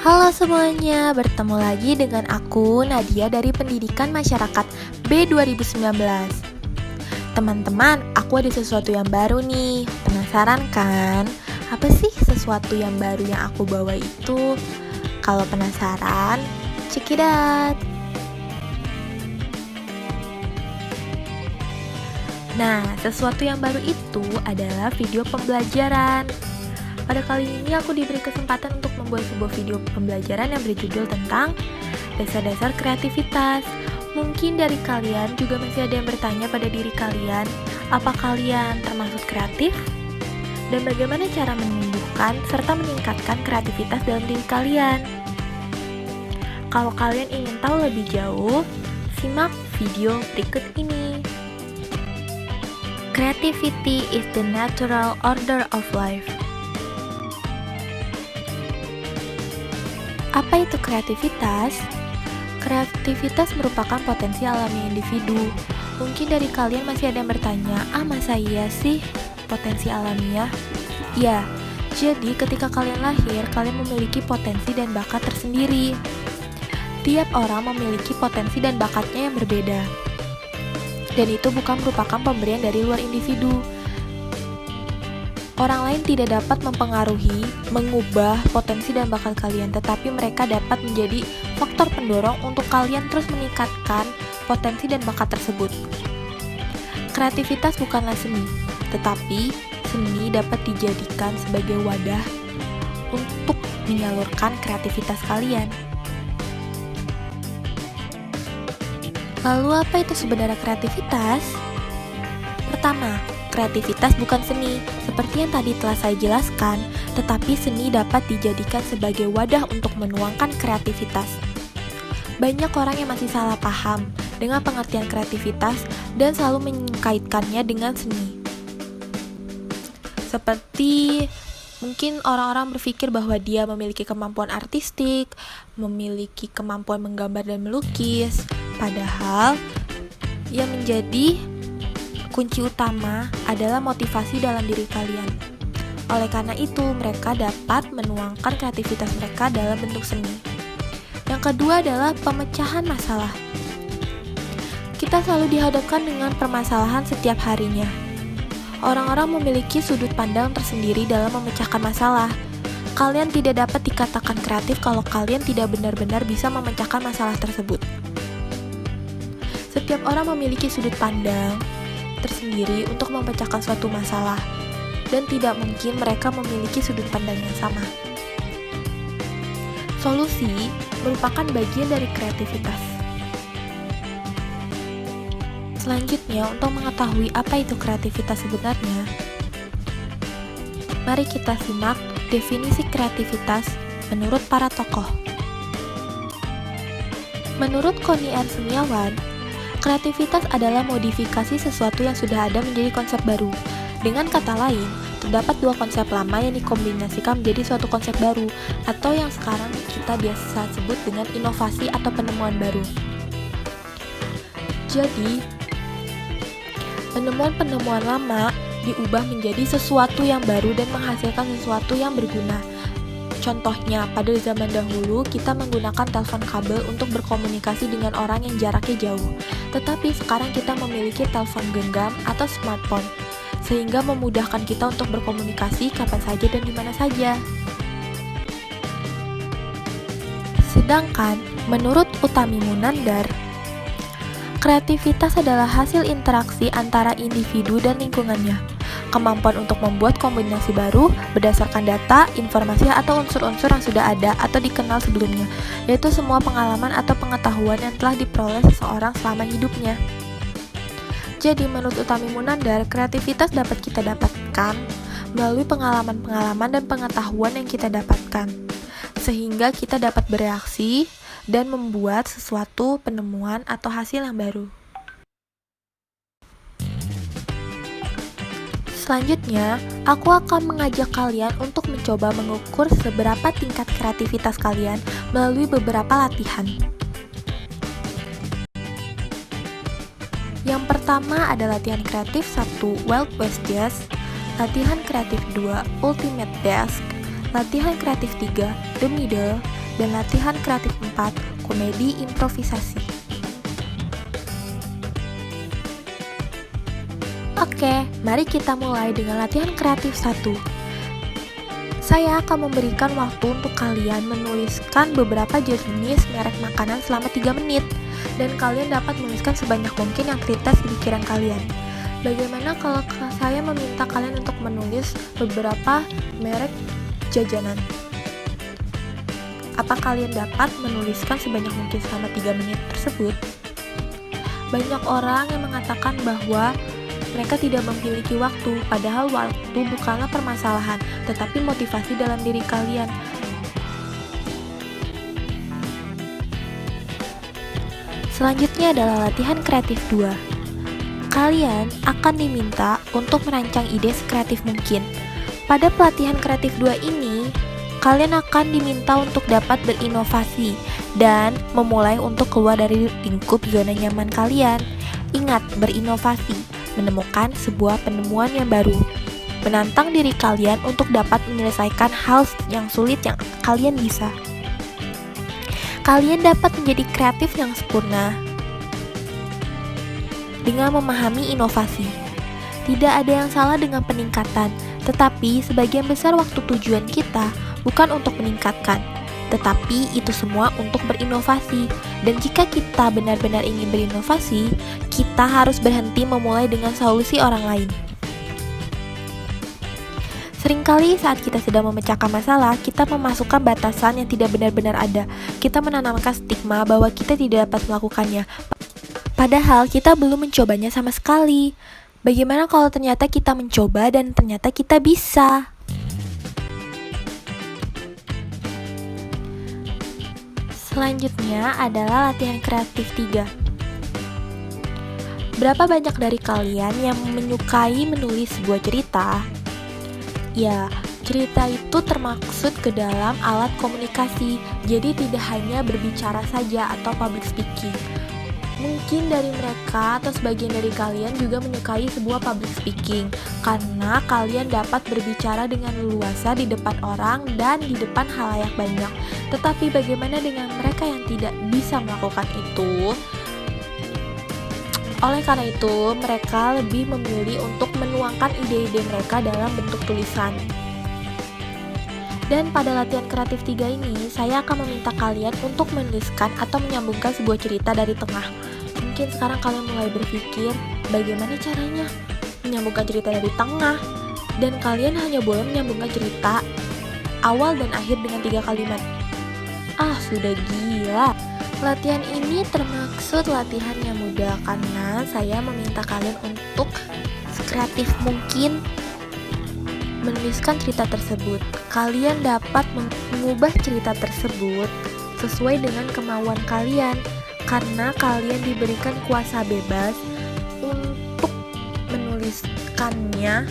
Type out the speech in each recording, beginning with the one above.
Halo semuanya, bertemu lagi dengan aku Nadia dari Pendidikan Masyarakat B 2019. Teman-teman, aku ada sesuatu yang baru nih. Penasaran kan? Apa sih sesuatu yang baru yang aku bawa itu? Kalau penasaran, check it out. Nah, sesuatu yang baru itu adalah video pembelajaran. Pada kali ini aku diberi kesempatan untuk membuat sebuah video pembelajaran yang berjudul tentang dasar-dasar kreativitas. Mungkin dari kalian juga masih ada yang bertanya pada diri kalian, apa kalian termasuk kreatif? Dan bagaimana cara menumbuhkan serta meningkatkan kreativitas dalam diri kalian? Kalau kalian ingin tahu lebih jauh, simak video berikut ini. Creativity is the natural order of life. Apa itu kreativitas? Kreativitas merupakan potensi alami individu. Mungkin dari kalian masih ada yang bertanya, masa iya sih potensi alamiah? Ya, jadi ketika kalian lahir, kalian memiliki potensi dan bakat tersendiri. Tiap orang memiliki potensi dan bakatnya yang berbeda. Dan itu bukan merupakan pemberian dari luar individu. Orang lain tidak dapat mempengaruhi, mengubah potensi dan bakat kalian, tetapi mereka dapat menjadi faktor pendorong untuk kalian terus meningkatkan potensi dan bakat tersebut. Kreativitas bukanlah seni, tetapi seni dapat dijadikan sebagai wadah untuk menyalurkan kreativitas kalian. Lalu apa itu sebenarnya kreativitas? Pertama, kreativitas bukan seni, seperti yang tadi telah saya jelaskan, tetapi seni dapat dijadikan sebagai wadah untuk menuangkan kreativitas. Banyak orang yang masih salah paham dengan pengertian kreativitas dan selalu mengkaitkannya dengan seni. Seperti mungkin orang-orang berpikir bahwa dia memiliki kemampuan artistik, memiliki kemampuan menggambar dan melukis, padahal yang menjadi kunci utama adalah motivasi dalam diri kalian. Oleh karena itu, mereka dapat menuangkan kreativitas mereka dalam bentuk seni. Yang kedua adalah pemecahan masalah. Kita selalu dihadapkan dengan permasalahan setiap harinya. Orang-orang memiliki sudut pandang tersendiri dalam memecahkan masalah. Kalian tidak dapat dikatakan kreatif kalau kalian tidak benar-benar bisa memecahkan masalah tersebut. Setiap orang memiliki sudut pandang tersendiri untuk memecahkan suatu masalah, dan tidak mungkin mereka memiliki sudut pandang yang sama. Solusi merupakan bagian dari kreativitas. Selanjutnya, untuk mengetahui apa itu kreativitas sebenarnya, mari kita simak definisi kreativitas menurut para tokoh. Menurut Konian Semiawan, kreativitas adalah modifikasi sesuatu yang sudah ada menjadi konsep baru. Dengan kata lain, terdapat dua konsep lama yang dikombinasikan menjadi suatu konsep baru, atau yang sekarang kita biasa sebut dengan inovasi atau penemuan baru. Jadi, penemuan-penemuan lama diubah menjadi sesuatu yang baru dan menghasilkan sesuatu yang berguna. Contohnya, pada zaman dahulu kita menggunakan telepon kabel untuk berkomunikasi dengan orang yang jaraknya jauh. Tetapi sekarang kita memiliki telepon genggam atau smartphone, sehingga memudahkan kita untuk berkomunikasi kapan saja dan di mana saja. Sedangkan, menurut Utami Munandar, kreativitas adalah hasil interaksi antara individu dan lingkungannya. Kemampuan untuk membuat kombinasi baru berdasarkan data, informasi, atau unsur-unsur yang sudah ada atau dikenal sebelumnya, yaitu semua pengalaman atau pengetahuan yang telah diperoleh seseorang selama hidupnya. Jadi, menurut Utami Munandar, kreativitas dapat kita dapatkan melalui pengalaman-pengalaman dan pengetahuan yang kita dapatkan, sehingga kita dapat bereaksi dan membuat sesuatu penemuan atau hasil yang baru. Selanjutnya, aku akan mengajak kalian untuk mencoba mengukur seberapa tingkat kreativitas kalian melalui beberapa latihan. Yang pertama ada latihan kreatif 1 Wild West Jazz, latihan kreatif 2 Ultimate Desk, latihan kreatif 3 The Middle, Dan latihan kreatif 4, komedi improvisasi. Oke, mari kita mulai dengan latihan kreatif 1. Saya akan memberikan waktu untuk kalian menuliskan beberapa jenis merek makanan selama 3 menit. Dan kalian dapat menuliskan sebanyak mungkin yang terlintas di pikiran kalian. Bagaimana kalau saya meminta kalian untuk menulis beberapa merek jajanan? Apa kalian dapat menuliskan sebanyak mungkin selama 3 menit tersebut? Banyak orang yang mengatakan bahwa mereka tidak memiliki waktu, padahal waktu bukanlah permasalahan, tetapi motivasi dalam diri kalian. Selanjutnya adalah latihan kreatif 2. Kalian akan diminta untuk merancang ide sekreatif mungkin. Pada pelatihan kreatif 2 ini, kalian akan diminta untuk dapat berinovasi dan memulai untuk keluar dari lingkup zona nyaman kalian. Ingat, berinovasi, menemukan sebuah penemuan yang baru, menantang diri kalian untuk dapat menyelesaikan hal yang sulit yang kalian bisa. Kalian dapat menjadi kreatif yang sempurna dengan memahami inovasi. Tidak ada yang salah dengan peningkatan, tetapi sebagian besar waktu tujuan kita bukan untuk meningkatkan, tetapi itu semua untuk berinovasi. Dan jika kita benar-benar ingin berinovasi, kita harus berhenti memulai dengan solusi orang lain. Seringkali saat kita sedang memecahkan masalah, kita memasukkan batasan yang tidak benar-benar ada. Kita menanamkan stigma bahwa kita tidak dapat melakukannya, padahal kita belum mencobanya sama sekali. Bagaimana kalau ternyata kita mencoba dan ternyata kita bisa? Selanjutnya adalah latihan kreatif 3. Berapa banyak dari kalian yang menyukai menulis sebuah cerita? Ya, cerita itu termaksud ke dalam alat komunikasi, jadi tidak hanya berbicara saja atau public speaking. Mungkin dari mereka atau sebagian dari kalian juga menyukai sebuah public speaking karena kalian dapat berbicara dengan leluasa di depan orang dan di depan halayak banyak. Tetapi bagaimana dengan mereka yang tidak bisa melakukan itu? Oleh karena itu, mereka lebih memilih untuk menuangkan ide-ide mereka dalam bentuk tulisan. Dan pada latihan kreatif 3 ini, saya akan meminta kalian untuk menuliskan atau menyambungkan sebuah cerita dari tengah. Mungkin sekarang kalian mulai berpikir, bagaimana caranya menyambungkan cerita dari tengah? Dan kalian hanya boleh menyambungkan cerita awal dan akhir dengan 3 kalimat. Sudah gila. Latihan ini termaksud latihan yang mudah karena saya meminta kalian untuk sekreatif mungkin menuliskan cerita tersebut. Kalian dapat mengubah cerita tersebut sesuai dengan kemauan kalian karena kalian diberikan kuasa bebas untuk menuliskannya.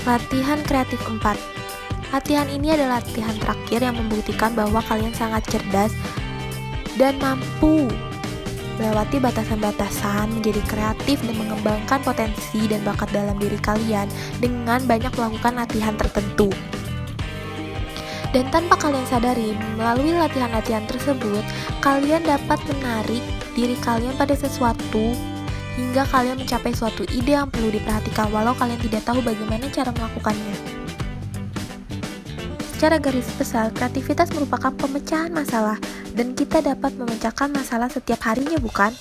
Latihan kreatif 4. Latihan ini adalah latihan terakhir yang membuktikan bahwa kalian sangat cerdas dan mampu melewati batasan-batasan, menjadi kreatif dan mengembangkan potensi dan bakat dalam diri kalian dengan banyak melakukan latihan tertentu. Dan tanpa kalian sadari, melalui latihan-latihan tersebut, kalian dapat menarik diri kalian pada sesuatu hingga kalian mencapai suatu ide yang perlu diperhatikan walau kalian tidak tahu bagaimana cara melakukannya. Secara garis besar, kreativitas merupakan pemecahan masalah dan kita dapat memecahkan masalah setiap harinya, bukan?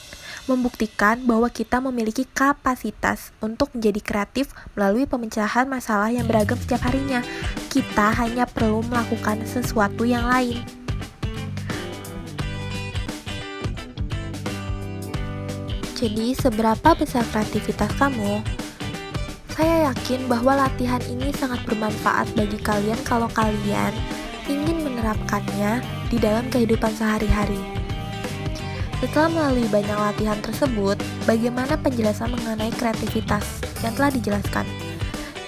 Membuktikan bahwa kita memiliki kapasitas untuk menjadi kreatif melalui pemecahan masalah yang beragam setiap harinya. Kita hanya perlu melakukan sesuatu yang lain. Jadi, seberapa besar kreativitas kamu? Saya yakin bahwa latihan ini sangat bermanfaat bagi kalian kalau kalian ingin menerapkannya di dalam kehidupan sehari-hari. Setelah melalui banyak latihan tersebut, bagaimana penjelasan mengenai kreativitas yang telah dijelaskan?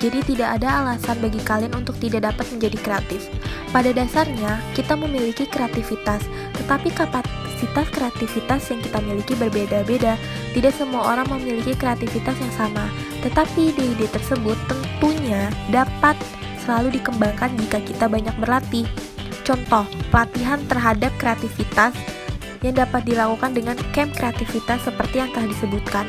Jadi tidak ada alasan bagi kalian untuk tidak dapat menjadi kreatif. Pada dasarnya, kita memiliki kreativitas, tetapi kapasitas kreativitas yang kita miliki berbeda-beda. Tidak semua orang memiliki kreativitas yang sama, tetapi ide-ide tersebut tentu tentunya dapat selalu dikembangkan jika kita banyak berlatih. Contoh, pelatihan terhadap kreativitas yang dapat dilakukan dengan camp kreativitas seperti yang telah disebutkan.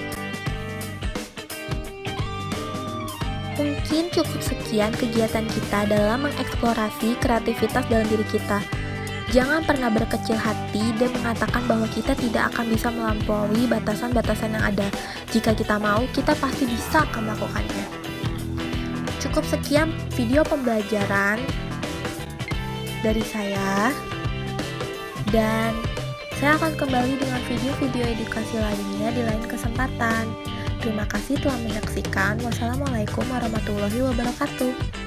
Mungkin cukup sekian kegiatan kita dalam mengeksplorasi kreativitas dalam diri kita. Jangan pernah berkecil hati dan mengatakan bahwa kita tidak akan bisa melampaui batasan-batasan yang ada. Jika kita mau, kita pasti bisa akan melakukannya. Cukup sekian video pembelajaran dari saya, dan saya akan kembali dengan video-video edukasi lainnya di lain kesempatan. Terima kasih telah menyaksikan. Wassalamualaikum warahmatullahi wabarakatuh.